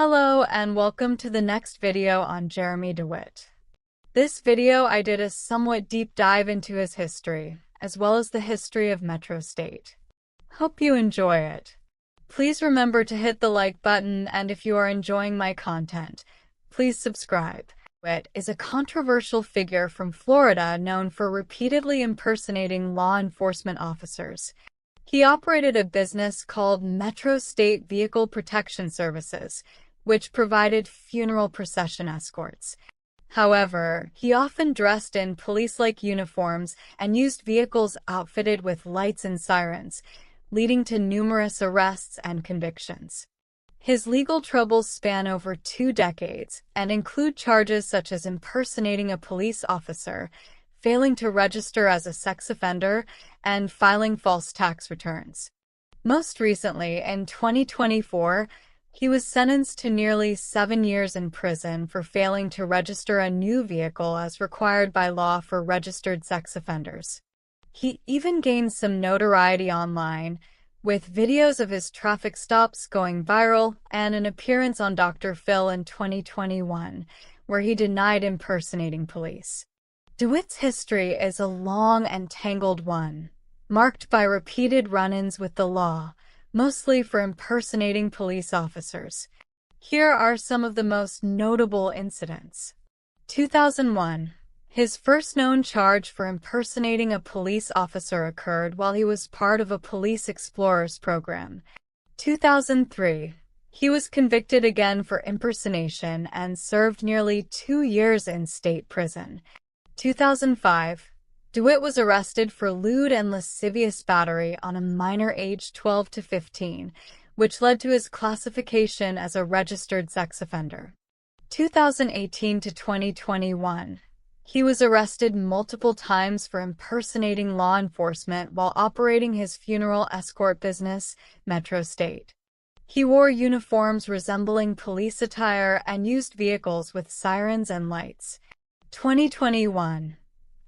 Hello and welcome to the next video on Jeremy DeWitt. This video I did a somewhat deep dive into his history, as well as the history of Metro State. Hope you enjoy it. Please remember to hit the like button, and if you are enjoying my content, please subscribe. DeWitt is a controversial figure from Florida known for repeatedly impersonating law enforcement officers. He operated a business called Metro State Vehicle Protection Services, which provided funeral procession escorts. However, he often dressed in police-like uniforms and used vehicles outfitted with lights and sirens, leading to numerous arrests and convictions. His legal troubles span over 2 decades and include charges such as impersonating a police officer, failing to register as a sex offender, and filing false tax returns. Most recently, in 2024, he was sentenced to nearly 7 years in prison for failing to register a new vehicle as required by law for registered sex offenders. He even gained some notoriety online, with videos of his traffic stops going viral and an appearance on Dr. Phil in 2021, where he denied impersonating police. DeWitt's history is a long and tangled one, marked by repeated run-ins with the law, mostly for impersonating police officers. Here are some of the most notable incidents. 2001. His first known charge for impersonating a police officer occurred while he was part of a Police Explorers program. 2003. He was convicted again for impersonation and served nearly 2 years in state prison. 2005. DeWitt was arrested for lewd and lascivious battery on a minor aged 12 to 15, which led to his classification as a registered sex offender. 2018 to 2021. He was arrested multiple times for impersonating law enforcement while operating his funeral escort business, Metro State. He wore uniforms resembling police attire and used vehicles with sirens and lights. 2021.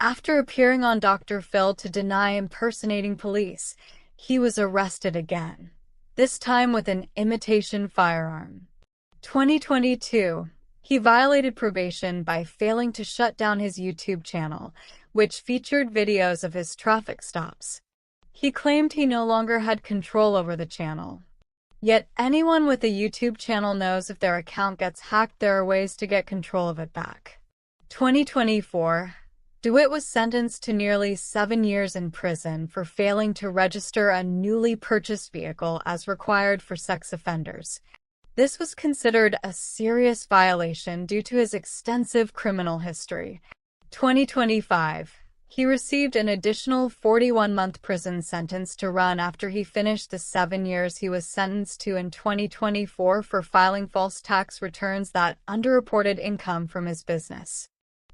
After appearing on Dr. Phil to deny impersonating police, he was arrested again, this time with an imitation firearm. 2022. He violated probation by failing to shut down his YouTube channel, which featured videos of his traffic stops. He claimed he no longer had control over the channel. Yet anyone with a YouTube channel knows if their account gets hacked, there are ways to get control of it back. 2024. DeWitt was sentenced to nearly 7 years in prison for failing to register a newly purchased vehicle as required for sex offenders. This was considered a serious violation due to his extensive criminal history. 2025. He received an additional 41-month prison sentence to run after he finished the 7 years he was sentenced to in 2024 for filing false tax returns that underreported income from his business.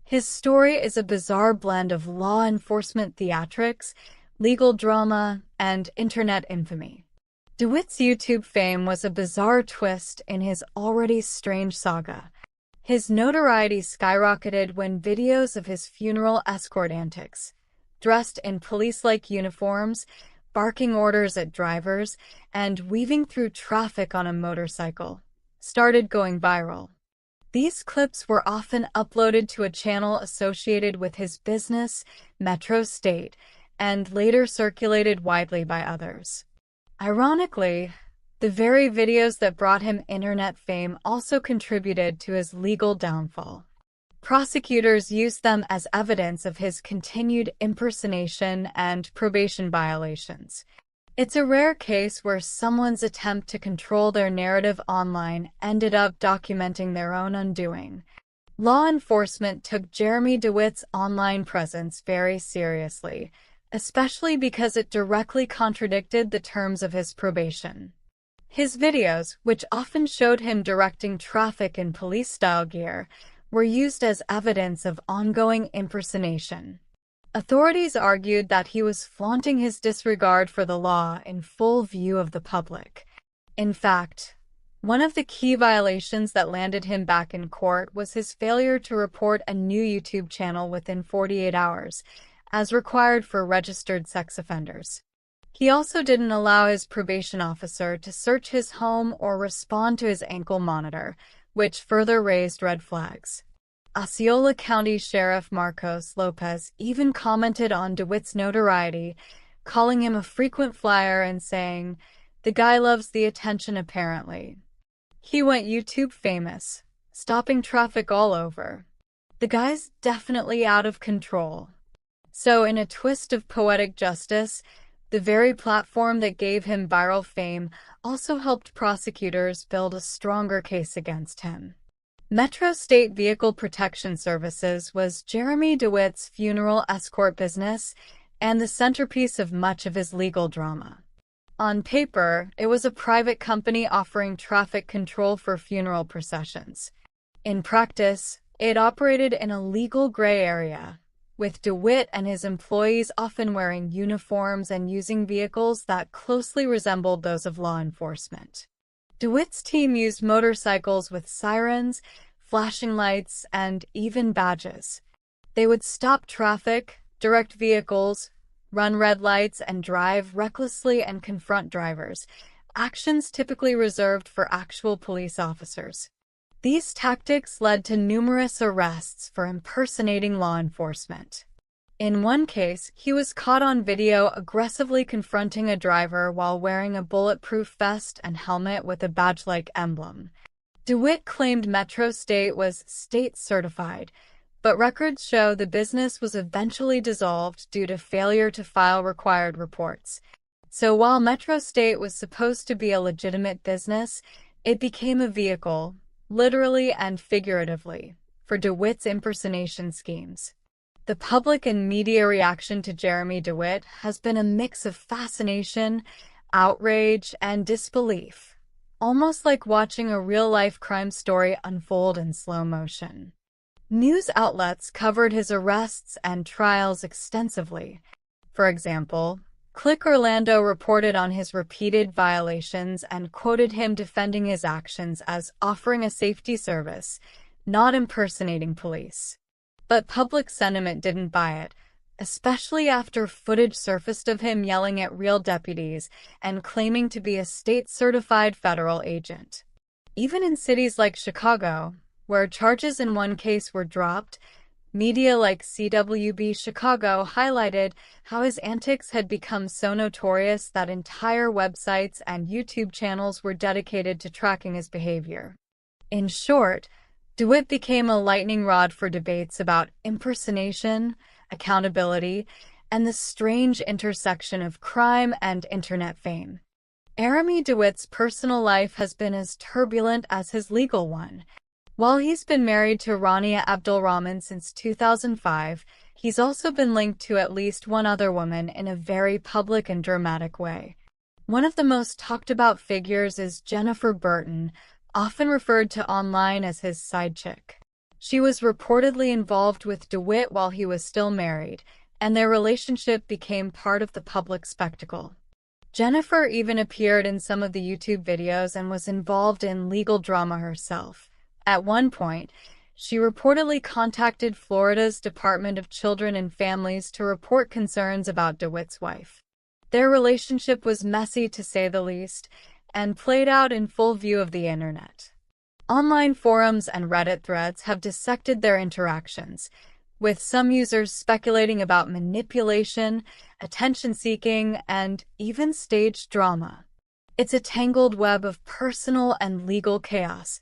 His story is a bizarre blend of law enforcement theatrics, legal drama, and internet infamy. DeWitt's YouTube fame was a bizarre twist in his already strange saga. His notoriety skyrocketed when videos of his funeral escort antics, dressed in police-like uniforms, barking orders at drivers, and weaving through traffic on a motorcycle, started going viral. These clips were often uploaded to a channel associated with his business, Metro State, and later circulated widely by others. Ironically, the very videos that brought him internet fame also contributed to his legal downfall. Prosecutors used them as evidence of his continued impersonation and probation violations. It's a rare case where someone's attempt to control their narrative online ended up documenting their own undoing. Law enforcement took Jeremy DeWitt's online presence very seriously, especially because it directly contradicted the terms of his probation. His videos, which often showed him directing traffic in police-style gear, were used as evidence of ongoing impersonation. Authorities argued that he was flaunting his disregard for the law in full view of the public. In fact, one of the key violations that landed him back in court was his failure to report a new YouTube channel within 48 hours, as required for registered sex offenders. He also didn't allow his probation officer to search his home or respond to his ankle monitor, which further raised red flags. Osceola County Sheriff Marcos Lopez even commented on DeWitte's notoriety, calling him a frequent flyer and saying, "The guy loves the attention apparently." He went YouTube famous, stopping traffic all over. The guy's definitely out of control. So in a twist of poetic justice, the very platform that gave him viral fame also helped prosecutors build a stronger case against him. Metro State Vehicle Protection Services was Jeremy DeWitte's funeral escort business and the centerpiece of much of his legal drama. On paper, it was a private company offering traffic control for funeral processions. In practice, it operated in a legal gray area, with DeWitte and his employees often wearing uniforms and using vehicles that closely resembled those of law enforcement. DeWitte's team used motorcycles with sirens, flashing lights, and even badges. They would stop traffic, direct vehicles, run red lights, and drive recklessly and confront drivers, actions typically reserved for actual police officers. These tactics led to numerous arrests for impersonating law enforcement. In one case, he was caught on video aggressively confronting a driver while wearing a bulletproof vest and helmet with a badge-like emblem. DeWitte claimed Metro State was state-certified, but records show the business was eventually dissolved due to failure to file required reports. So while Metro State was supposed to be a legitimate business, it became a vehicle, literally and figuratively, for DeWitte's impersonation schemes. The public and media reaction to Jeremy DeWitte has been a mix of fascination, outrage, and disbelief, almost like watching a real-life crime story unfold in slow motion. News outlets covered his arrests and trials extensively. For example, Click Orlando reported on his repeated violations and quoted him defending his actions as offering a safety service, not impersonating police. But public sentiment didn't buy it, especially after footage surfaced of him yelling at real deputies and claiming to be a state-certified federal agent. Even in cities like Chicago, where charges in one case were dropped, media like CWB Chicago highlighted how his antics had become so notorious that entire websites and YouTube channels were dedicated to tracking his behavior. In short, DeWitte became a lightning rod for debates about impersonation, accountability, and the strange intersection of crime and internet fame. Jeremy DeWitte's personal life has been as turbulent as his legal one. While he's been married to Rania Abdulrahman since 2005, he's also been linked to at least one other woman in a very public and dramatic way. One of the most talked about figures is Jennifer Burton, often referred to online as his side chick. She was reportedly involved with DeWitte while he was still married, and their relationship became part of the public spectacle. Jennifer even appeared in some of the YouTube videos and was involved in legal drama herself. At one point, she reportedly contacted Florida's Department of Children and Families to report concerns about DeWitte's wife. Their relationship was messy to say the least, and played out in full view of the internet. Online forums and Reddit threads have dissected their interactions, with some users speculating about manipulation, attention-seeking, and even staged drama. It's a tangled web of personal and legal chaos,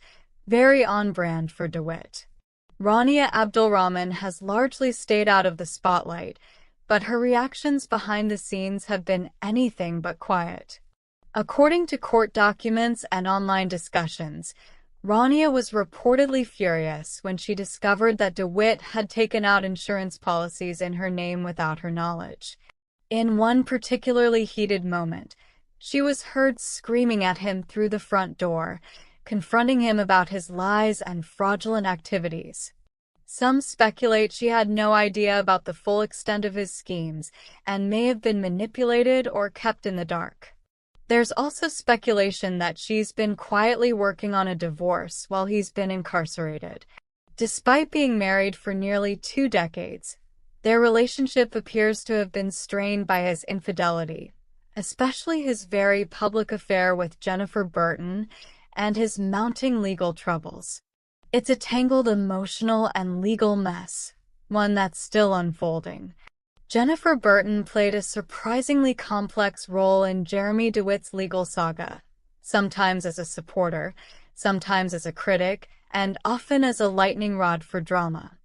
very on-brand for DeWitte. Rania Abdulrahman has largely stayed out of the spotlight, but her reactions behind the scenes have been anything but quiet. According to court documents and online discussions, Rania was reportedly furious when she discovered that DeWitte had taken out insurance policies in her name without her knowledge. In one particularly heated moment, she was heard screaming at him through the front door, confronting him about his lies and fraudulent activities. Some speculate she had no idea about the full extent of his schemes and may have been manipulated or kept in the dark. There's also speculation that she's been quietly working on a divorce while he's been incarcerated. Despite being married for nearly 2 decades, their relationship appears to have been strained by his infidelity, especially his very public affair with Jennifer Burton and his mounting legal troubles. It's a tangled emotional and legal mess, one that's still unfolding. Jennifer Burton played a surprisingly complex role in Jeremy DeWitte's legal saga, sometimes as a supporter, sometimes as a critic, and often as a lightning rod for drama.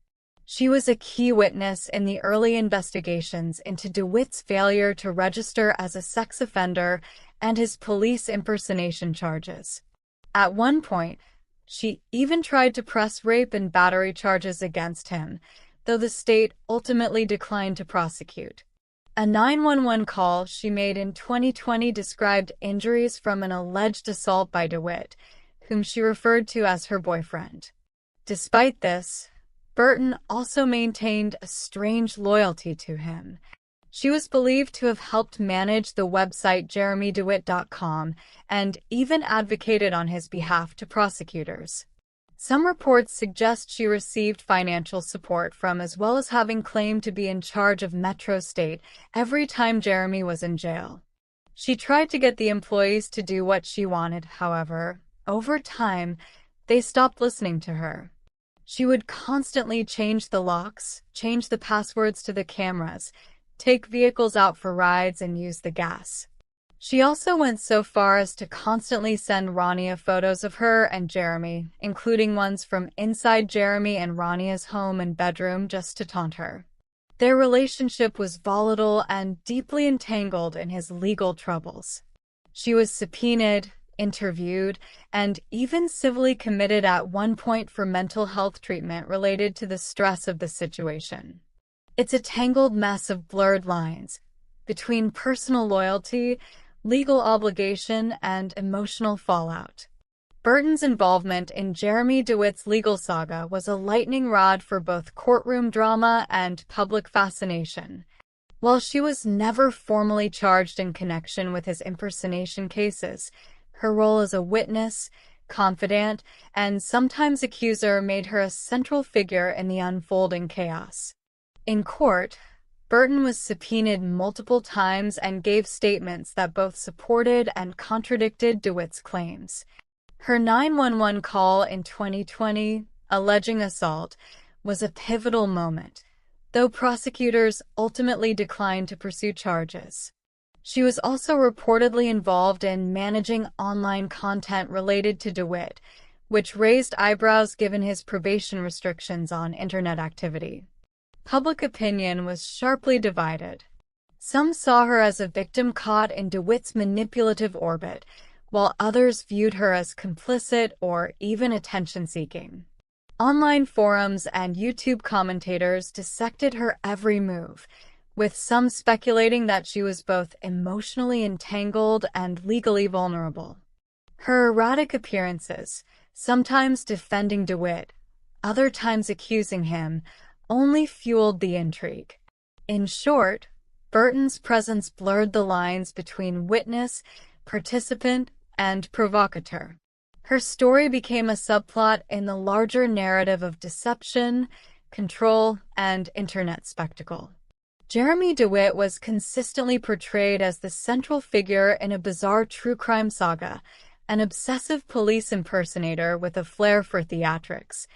She was a key witness in the early investigations into DeWitte's failure to register as a sex offender and his police impersonation charges. At one point, she even tried to press rape and battery charges against him, though the state ultimately declined to prosecute. A 911 call she made in 2020 described injuries from an alleged assault by DeWitte, whom she referred to as her boyfriend. Despite this, Burton also maintained a strange loyalty to him. She was believed to have helped manage the website jeremydewitte.com and even advocated on his behalf to prosecutors. Some reports suggest she received financial support from, as well as having claimed to be in charge of Metro State every time Jeremy was in jail. She tried to get the employees to do what she wanted, however. Over time, they stopped listening to her. She would constantly change the locks, change the passwords to the cameras, take vehicles out for rides, and use the gas. She also went so far as to constantly send Rania photos of her and Jeremy, including ones from inside Jeremy and Rania's home and bedroom, just to taunt her. Their relationship was volatile and deeply entangled in his legal troubles. She was subpoenaed, interviewed, and even civilly committed at one point for mental health treatment related to the stress of the situation. It's a tangled mess of blurred lines between personal loyalty, legal obligation, and emotional fallout. Burton's involvement in Jeremy DeWitte's legal saga was a lightning rod for both courtroom drama and public fascination. While she was never formally charged in connection with his impersonation cases, her role as a witness, confidant, and sometimes accuser made her a central figure in the unfolding chaos. In court, Burton was subpoenaed multiple times and gave statements that both supported and contradicted DeWitte's claims. Her 911 call in 2020, alleging assault, was a pivotal moment, though prosecutors ultimately declined to pursue charges. She was also reportedly involved in managing online content related to DeWitte, which raised eyebrows given his probation restrictions on internet activity. Public opinion was sharply divided. Some saw her as a victim caught in DeWitte's manipulative orbit, while others viewed her as complicit or even attention-seeking. Online forums and YouTube commentators dissected her every move, with some speculating that she was both emotionally entangled and legally vulnerable. Her erratic appearances, sometimes defending DeWitte, other times accusing him, only fueled the intrigue. In short, Burton's presence blurred the lines between witness, participant, and provocateur. Her story became a subplot in the larger narrative of deception, control, and internet spectacle. Jeremy DeWitte was consistently portrayed as the central figure in a bizarre true crime saga, an obsessive police impersonator with a flair for theatrics.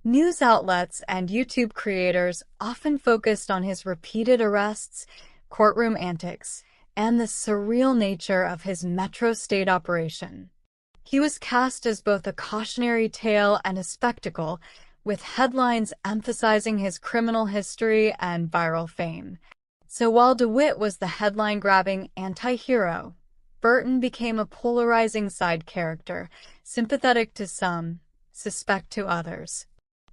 News outlets and YouTube creators often focused on his repeated arrests, courtroom antics, and the surreal nature of his Metro State operation. He was cast as both a cautionary tale and a spectacle, with headlines emphasizing his criminal history and viral fame. So while DeWitte was the headline-grabbing anti-hero, Burton became a polarizing side character, sympathetic to some, suspect to others.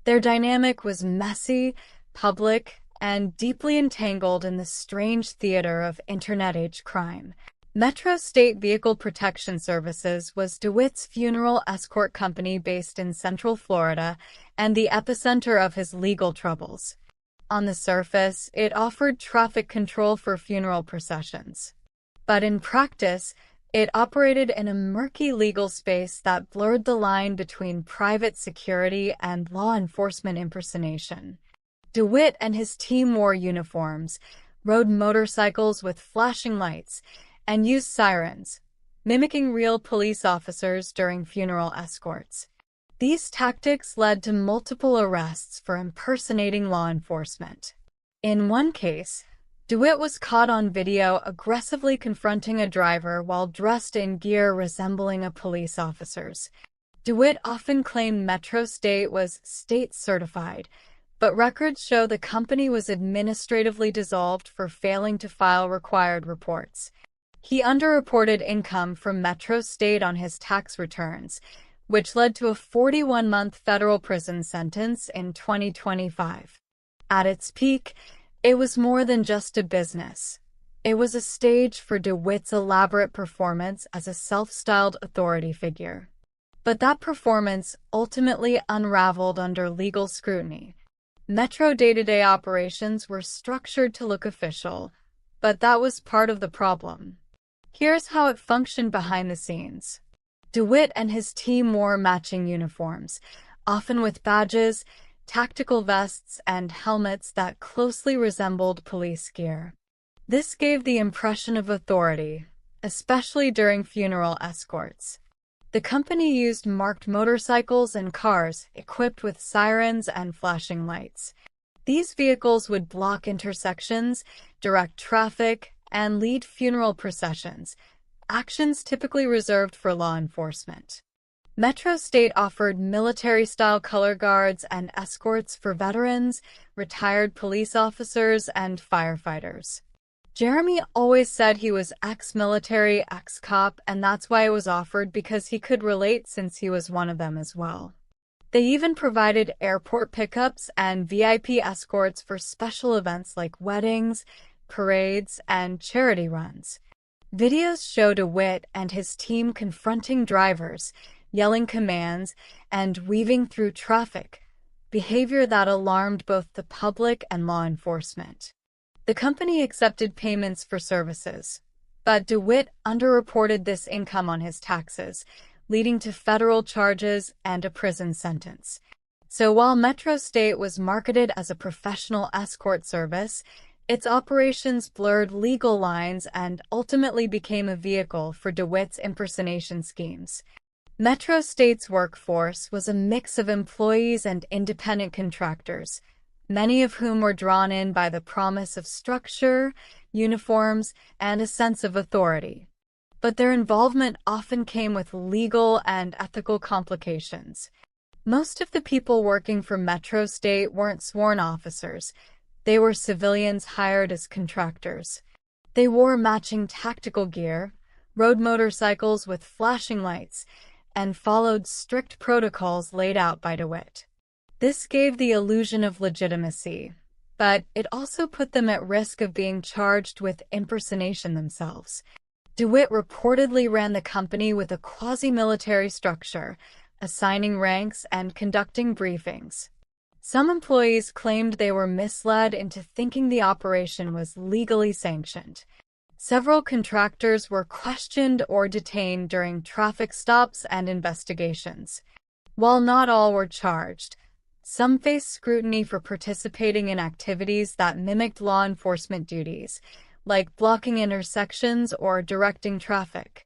Their dynamic was messy, public, and deeply entangled in the strange theater of internet-age crime. Metro State Vehicle Protection Services was DeWitte's funeral escort company based in Central Florida and the epicenter of his legal troubles. On the surface, it offered traffic control for funeral processions. But in practice, it operated in a murky legal space that blurred the line between private security and law enforcement impersonation. DeWitte and his team wore uniforms, rode motorcycles with flashing lights, and used sirens, mimicking real police officers during funeral escorts. These tactics led to multiple arrests for impersonating law enforcement. In one case, DeWitt was caught on video aggressively confronting a driver while dressed in gear resembling a police officer's. DeWitt often claimed Metro State was state-certified, but records show the company was administratively dissolved for failing to file required reports. He underreported income from Metro State on his tax returns, which led to a 41-month federal prison sentence in 2025. At its peak, it was more than just a business. It was a stage for DeWitt's elaborate performance as a self-styled authority figure. But that performance ultimately unraveled under legal scrutiny. Metro day-to-day operations were structured to look official, but that was part of the problem. Here's how it functioned behind the scenes. DeWitt and his team wore matching uniforms, often with badges, tactical vests, and helmets that closely resembled police gear. This gave the impression of authority, especially during funeral escorts. The company used marked motorcycles and cars equipped with sirens and flashing lights. These vehicles would block intersections, direct traffic, and lead funeral processions, actions typically reserved for law enforcement. Metro State offered military-style color guards and escorts for veterans, retired police officers, and firefighters. Jeremy always said he was ex-military, ex-cop, and that's why it was offered, because he could relate since he was one of them as well. They even provided airport pickups and VIP escorts for special events like weddings, parades, and charity runs. Videos show DeWitt and his team confronting drivers, yelling commands, and weaving through traffic, behavior that alarmed both the public and law enforcement. The company accepted payments for services, but DeWitt underreported this income on his taxes, leading to federal charges and a prison sentence. So while Metro State was marketed as a professional escort service, its operations blurred legal lines and ultimately became a vehicle for DeWitt's impersonation schemes. Metro State's workforce was a mix of employees and independent contractors, many of whom were drawn in by the promise of structure, uniforms, and a sense of authority. But their involvement often came with legal and ethical complications. Most of the people working for Metro State weren't sworn officers. They were civilians hired as contractors. They wore matching tactical gear, rode motorcycles with flashing lights, and followed strict protocols laid out by DeWitt. This gave the illusion of legitimacy, but it also put them at risk of being charged with impersonation themselves. DeWitt reportedly ran the company with a quasi-military structure, assigning ranks and conducting briefings. Some employees claimed they were misled into thinking the operation was legally sanctioned. Several contractors were questioned or detained during traffic stops and investigations. While not all were charged, some faced scrutiny for participating in activities that mimicked law enforcement duties, like blocking intersections or directing traffic.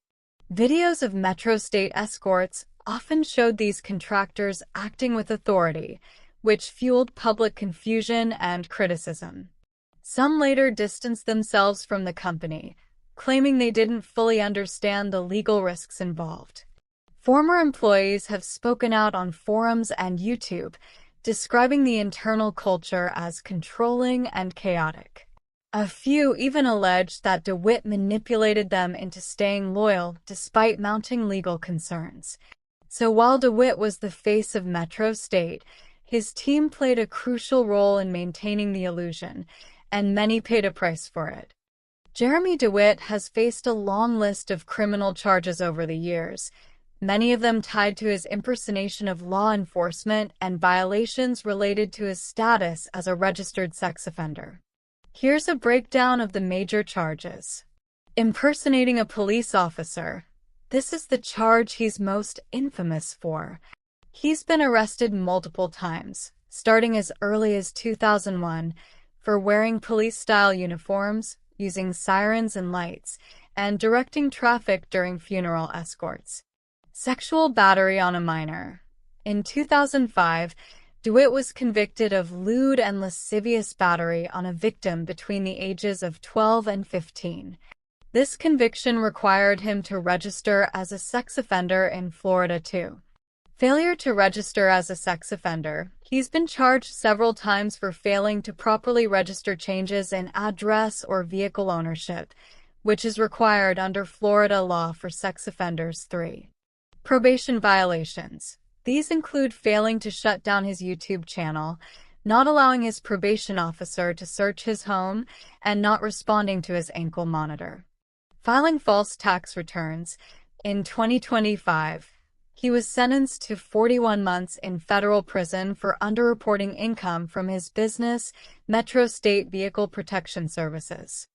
Videos of Metro State escorts often showed these contractors acting with authority, which fueled public confusion and criticism. Some later distanced themselves from the company, claiming they didn't fully understand the legal risks involved. Former employees have spoken out on forums and YouTube, describing the internal culture as controlling and chaotic. A few even alleged that DeWitt manipulated them into staying loyal despite mounting legal concerns. So while DeWitt was the face of Metro State, his team played a crucial role in maintaining the illusion, and many paid a price for it. Jeremy DeWitt has faced a long list of criminal charges over the years, many of them tied to his impersonation of law enforcement and violations related to his status as a registered sex offender. Here's a breakdown of the major charges. Impersonating a police officer. This is the charge he's most infamous for. He's been arrested multiple times, starting as early as 2001, for wearing police-style uniforms, using sirens and lights, and directing traffic during funeral escorts. Sexual battery on a minor. In 2005, DeWitt was convicted of lewd and lascivious battery on a victim between the ages of 12 and 15. This conviction required him to register as a sex offender in Florida too. Failure to register as a sex offender. He's been charged several times for failing to properly register changes in address or vehicle ownership, which is required under Florida law for sex offenders. 3. Probation violations. These include failing to shut down his YouTube channel, not allowing his probation officer to search his home, and not responding to his ankle monitor. Filing false tax returns. In 2025, he was sentenced to 41 months in federal prison for underreporting income from his business, Metro State Vehicle Protection Services.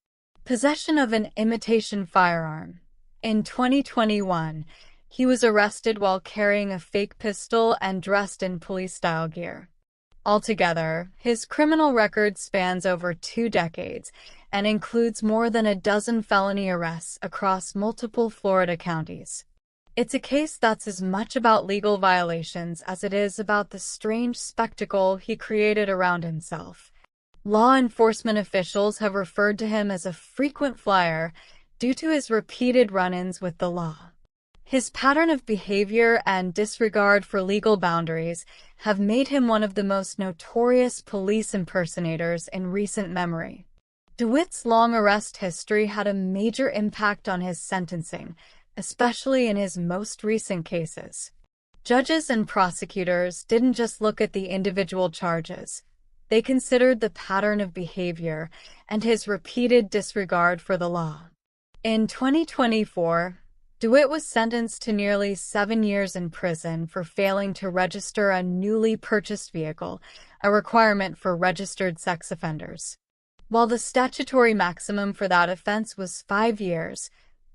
Possession of an imitation firearm. In 2021, he was arrested while carrying a fake pistol and dressed in police-style gear. Altogether, his criminal record spans over 2 decades and includes more than a dozen felony arrests across multiple Florida counties. It's a case that's as much about legal violations as it is about the strange spectacle he created around himself. Law enforcement officials have referred to him as a frequent flyer due to his repeated run-ins with the law. His pattern of behavior and disregard for legal boundaries have made him one of the most notorious police impersonators in recent memory. DeWitte's long arrest history had a major impact on his sentencing, especially in his most recent cases. Judges and prosecutors didn't just look at the individual charges. They considered the pattern of behavior and his repeated disregard for the law. In 2024, DeWitte was sentenced to nearly 7 years in prison for failing to register a newly purchased vehicle, a requirement for registered sex offenders. While the statutory maximum for that offense was 5 years,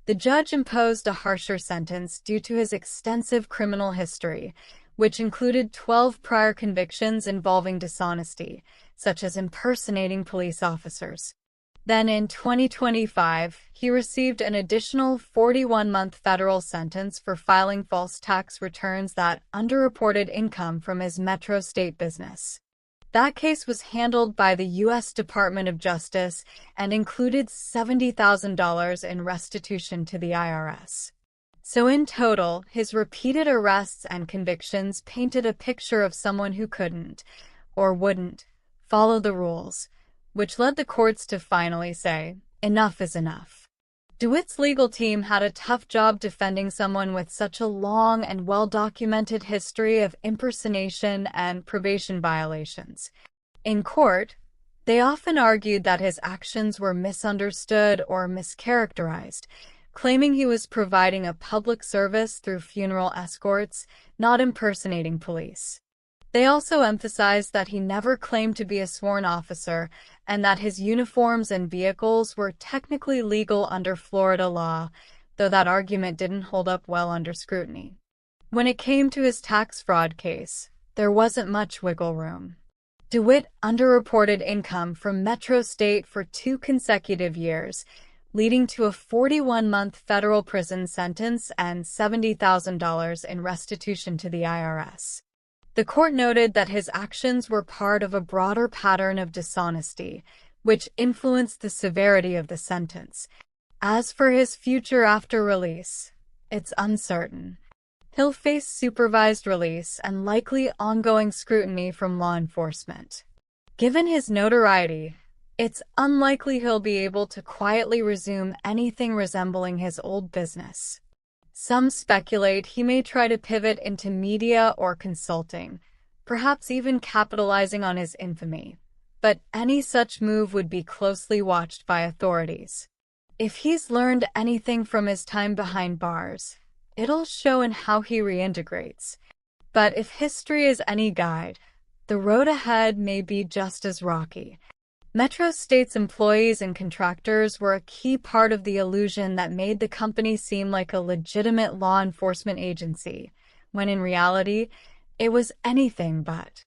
the judge imposed a harsher sentence due to his extensive criminal history, which included 12 prior convictions involving dishonesty, such as impersonating police officers. Then in 2025, he received an additional 41-month federal sentence for filing false tax returns that underreported income from his Metro State business. That case was handled by the U.S. Department of Justice and included $70,000 in restitution to the IRS. So in total, his repeated arrests and convictions painted a picture of someone who couldn't, or wouldn't, follow the rules, which led the courts to finally say, enough is enough. DeWitte's legal team had a tough job defending someone with such a long and well-documented history of impersonation and probation violations. In court, they often argued that his actions were misunderstood or mischaracterized, claiming he was providing a public service through funeral escorts, not impersonating police. They also emphasized that he never claimed to be a sworn officer and that his uniforms and vehicles were technically legal under Florida law, though that argument didn't hold up well under scrutiny. When it came to his tax fraud case, there wasn't much wiggle room. DeWitte underreported income from Metro State for 2 consecutive years, leading to a 41-month federal prison sentence and $70,000 in restitution to the IRS. The court noted that his actions were part of a broader pattern of dishonesty, which influenced the severity of the sentence. As for his future after release, it's uncertain. He'll face supervised release and likely ongoing scrutiny from law enforcement. Given his notoriety, it's unlikely he'll be able to quietly resume anything resembling his old business. Some speculate he may try to pivot into media or consulting, perhaps even capitalizing on his infamy. But any such move would be closely watched by authorities. If he's learned anything from his time behind bars, it'll show in how he reintegrates. But if history is any guide, the road ahead may be just as rocky. Metro State's employees and contractors were a key part of the illusion that made the company seem like a legitimate law enforcement agency, when in reality, it was anything but.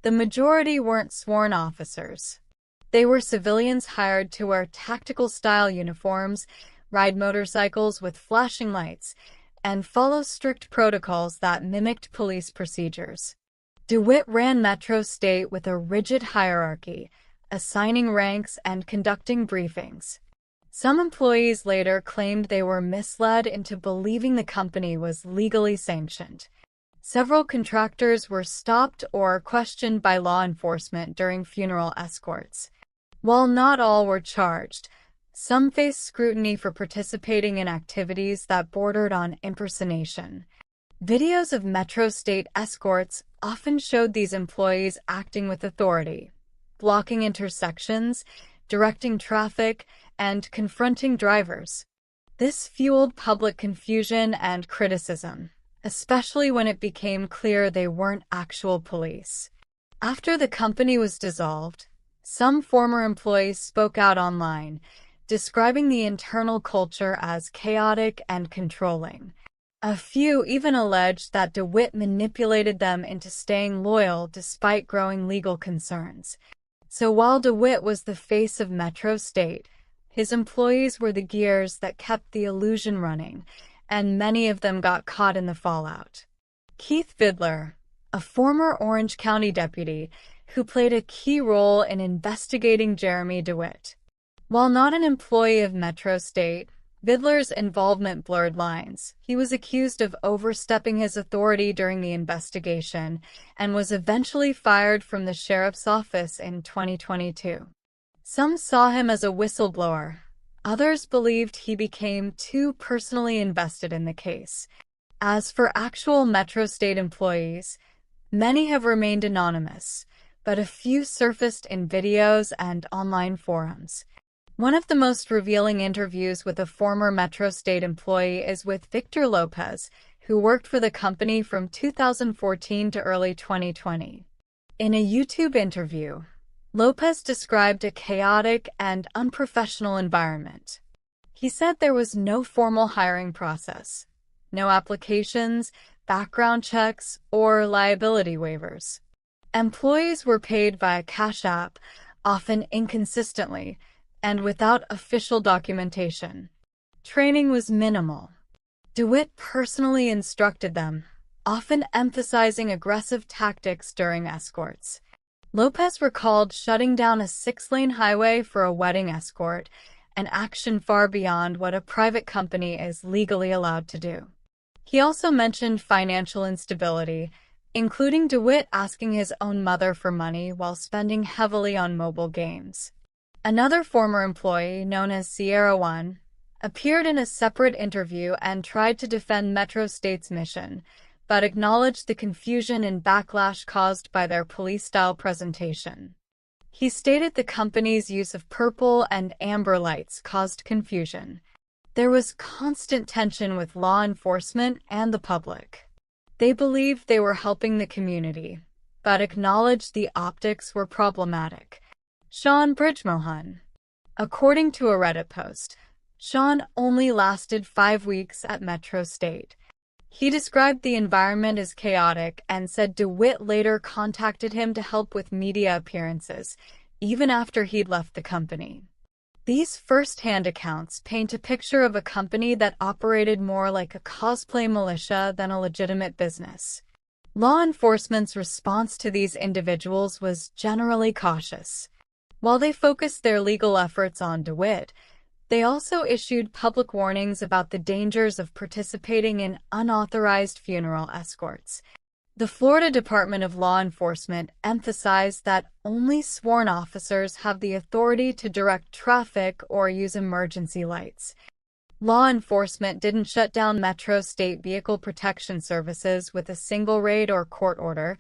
The majority weren't sworn officers. They were civilians hired to wear tactical-style uniforms, ride motorcycles with flashing lights, and follow strict protocols that mimicked police procedures. DeWitt ran Metro State with a rigid hierarchy, assigning ranks and conducting briefings. Some employees later claimed they were misled into believing the company was legally sanctioned. Several contractors were stopped or questioned by law enforcement during funeral escorts. While not all were charged, some faced scrutiny for participating in activities that bordered on impersonation. Videos of Metro State escorts often showed these employees acting with authority, blocking intersections, directing traffic, and confronting drivers. This fueled public confusion and criticism, especially when it became clear they weren't actual police. After the company was dissolved, some former employees spoke out online, describing the internal culture as chaotic and controlling. A few even alleged that DeWitt manipulated them into staying loyal despite growing legal concerns. So while DeWitt was the face of Metro State, his employees were the gears that kept the illusion running, and many of them got caught in the fallout. Keith Vidler, a former Orange County deputy who played a key role in investigating Jeremy DeWitt. While not an employee of Metro State, Vidler's involvement blurred lines. He was accused of overstepping his authority during the investigation and was eventually fired from the sheriff's office in 2022. Some saw him as a whistleblower. Others believed he became too personally invested in the case. As for actual Metro State employees, many have remained anonymous, but a few surfaced in videos and online forums. One of the most revealing interviews with a former Metro State employee is with Victor Lopez, who worked for the company from 2014 to early 2020. In a YouTube interview, Lopez described a chaotic and unprofessional environment. He said there was no formal hiring process, no applications, background checks, or liability waivers. Employees were paid via Cash App, often inconsistently, and without official documentation. Training was minimal. DeWitt personally instructed them, often emphasizing aggressive tactics during escorts. Lopez recalled shutting down a 6-lane highway for a wedding escort, an action far beyond what a private company is legally allowed to do. He also mentioned financial instability, including DeWitt asking his own mother for money while spending heavily on mobile games. Another former employee, known as Sierra One, appeared in a separate interview and tried to defend Metro State's mission, but acknowledged the confusion and backlash caused by their police-style presentation. He stated the company's use of purple and amber lights caused confusion. There was constant tension with law enforcement and the public. They believed they were helping the community, but acknowledged the optics were problematic. Sean Bridgemohan. According to a Reddit post, Sean only lasted 5 weeks at Metro State. He described the environment as chaotic and said DeWitt later contacted him to help with media appearances, even after he'd left the company. These first-hand accounts paint a picture of a company that operated more like a cosplay militia than a legitimate business. Law enforcement's response to these individuals was generally cautious. While they focused their legal efforts on DeWitt, they also issued public warnings about the dangers of participating in unauthorized funeral escorts. The Florida Department of Law Enforcement emphasized that only sworn officers have the authority to direct traffic or use emergency lights. Law enforcement didn't shut down Metro State Vehicle Protection Services with a single raid or court order.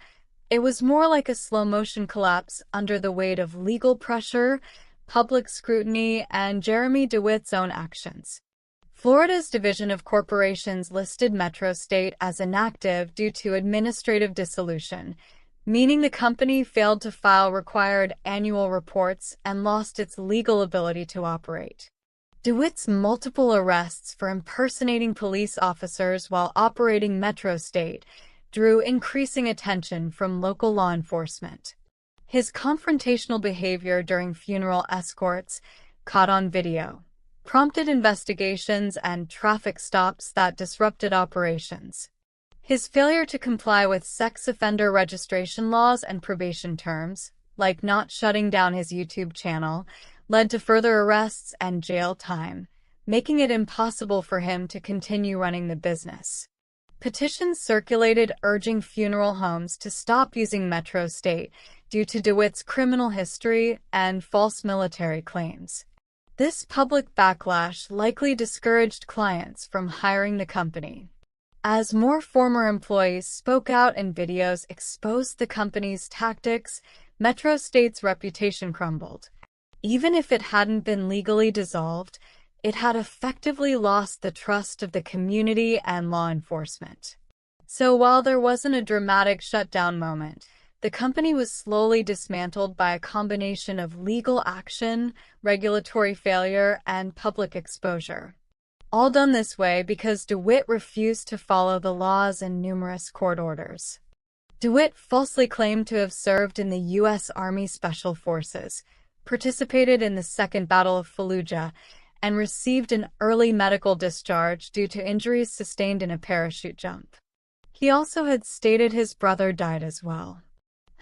It was more like a slow-motion collapse under the weight of legal pressure, public scrutiny, and Jeremy DeWitt's own actions. Florida's Division of Corporations listed Metro State as inactive due to administrative dissolution, meaning the company failed to file required annual reports and lost its legal ability to operate. DeWitt's multiple arrests for impersonating police officers while operating Metro State drew increasing attention from local law enforcement. His confrontational behavior during funeral escorts, caught on video, prompted investigations and traffic stops that disrupted operations. His failure to comply with sex offender registration laws and probation terms, like not shutting down his YouTube channel, led to further arrests and jail time, making it impossible for him to continue running the business. Petitions circulated urging funeral homes to stop using Metro State due to DeWitte's criminal history and false military claims. This public backlash likely discouraged clients from hiring the company. As more former employees spoke out and videos exposed the company's tactics, Metro State's reputation crumbled. Even if it hadn't been legally dissolved, it had effectively lost the trust of the community and law enforcement. So while there wasn't a dramatic shutdown moment, the company was slowly dismantled by a combination of legal action, regulatory failure, and public exposure. All done this way because DeWitte refused to follow the laws and numerous court orders. DeWitte falsely claimed to have served in the U.S. Army Special Forces, participated in the Second Battle of Fallujah, and received an early medical discharge due to injuries sustained in a parachute jump. He also had stated his brother died as well.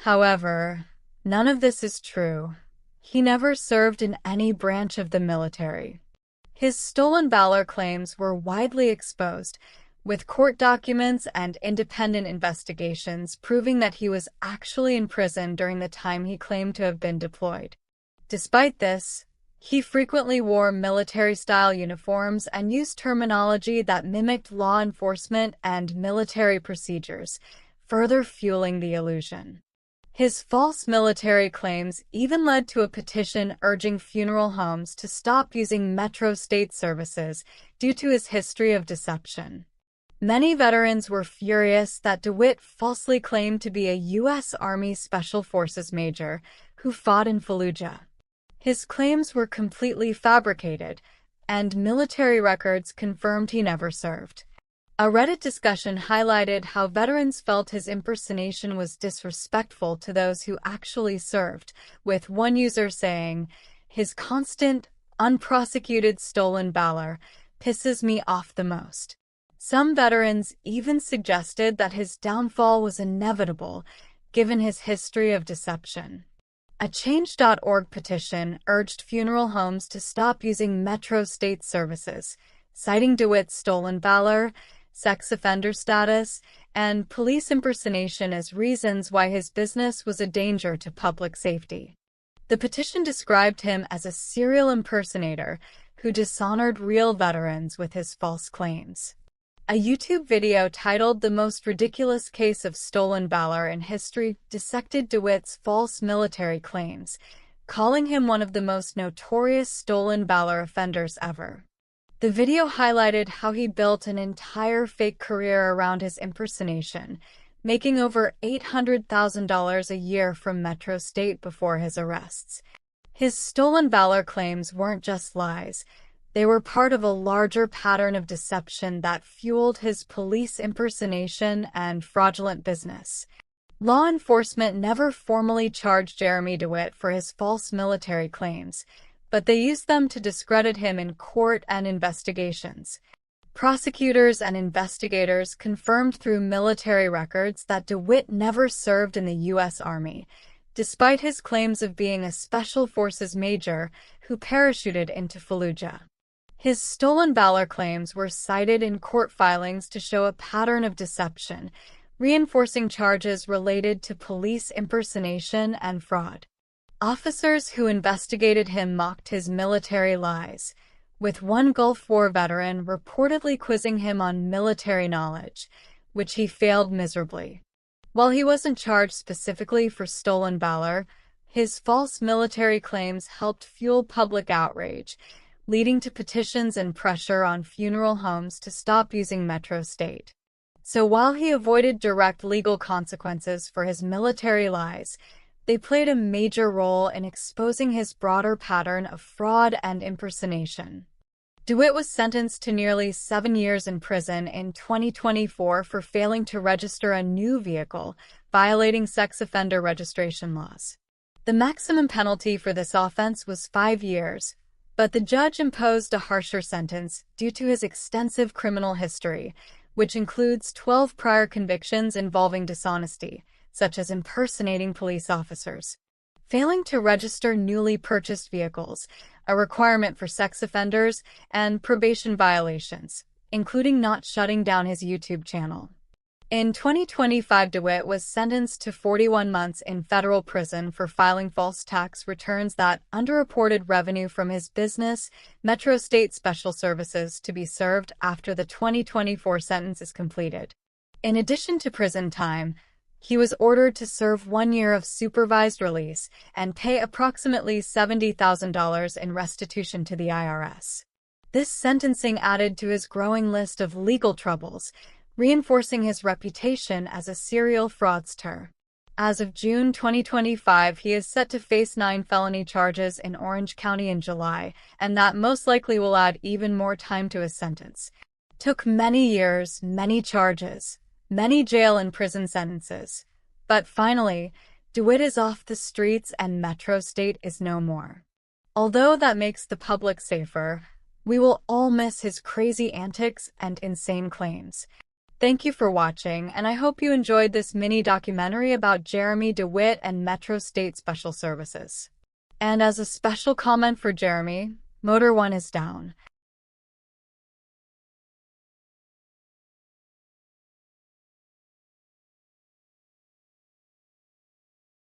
However, none of this is true. He never served in any branch of the military. His stolen valor claims were widely exposed, with court documents and independent investigations proving that he was actually in prison during the time he claimed to have been deployed. Despite this, he frequently wore military-style uniforms and used terminology that mimicked law enforcement and military procedures, further fueling the illusion. His false military claims even led to a petition urging funeral homes to stop using Metro State services due to his history of deception. Many veterans were furious that DeWitte falsely claimed to be a U.S. Army Special Forces major who fought in Fallujah. His claims were completely fabricated, and military records confirmed he never served. A Reddit discussion highlighted how veterans felt his impersonation was disrespectful to those who actually served, with one user saying, "His constant, unprosecuted stolen valor pisses me off the most." Some veterans even suggested that his downfall was inevitable, given his history of deception. A Change.org petition urged funeral homes to stop using Metro State services, citing DeWitte's stolen valor, sex offender status, and police impersonation as reasons why his business was a danger to public safety. The petition described him as a serial impersonator who dishonored real veterans with his false claims. A YouTube video titled "The Most Ridiculous Case of Stolen Valor in History" dissected DeWitte's false military claims, calling him one of the most notorious stolen valor offenders ever. The video highlighted how he built an entire fake career around his impersonation, making over $800,000 a year from Metro State before his arrests. His stolen valor claims weren't just lies. They were part of a larger pattern of deception that fueled his police impersonation and fraudulent business. Law enforcement never formally charged Jeremy DeWitte for his false military claims, but they used them to discredit him in court and investigations. Prosecutors and investigators confirmed through military records that DeWitte never served in the U.S. Army, despite his claims of being a Special Forces major who parachuted into Fallujah. His stolen valor claims were cited in court filings to show a pattern of deception, reinforcing charges related to police impersonation and fraud. Officers who investigated him mocked his military lies, with one Gulf War veteran reportedly quizzing him on military knowledge, which he failed miserably. While he wasn't charged specifically for stolen valor, his false military claims helped fuel public outrage, leading to petitions and pressure on funeral homes to stop using Metro State. So while he avoided direct legal consequences for his military lies, they played a major role in exposing his broader pattern of fraud and impersonation. DeWitte was sentenced to nearly 7 years in prison in 2024 for failing to register a new vehicle, violating sex offender registration laws. The maximum penalty for this offense was 5 years, But the judge imposed a harsher sentence due to his extensive criminal history, which includes 12 prior convictions involving dishonesty, such as impersonating police officers, failing to register newly purchased vehicles, a requirement for sex offenders, and probation violations, including not shutting down his YouTube channel. In 2025, DeWitt was sentenced to 41 months in federal prison for filing false tax returns that underreported revenue from his business, Metro State Special Services, to be served after the 2024 sentence is completed. In addition to prison time, he was ordered to serve 1 year of supervised release and pay approximately $70,000 in restitution to the IRS. This sentencing added to his growing list of legal troubles, reinforcing his reputation as a serial fraudster. As of June 2025, he is set to face 9 felony charges in Orange County in July, and that most likely will add even more time to his sentence. Took many years, many charges, many jail and prison sentences. But finally, DeWitt is off the streets and Metro State is no more. Although that makes the public safer, we will all miss his crazy antics and insane claims. Thank you for watching, and I hope you enjoyed this mini documentary about Jeremy DeWitt and Metro State Special Services. And as a special comment for Jeremy, Motor 1 is down.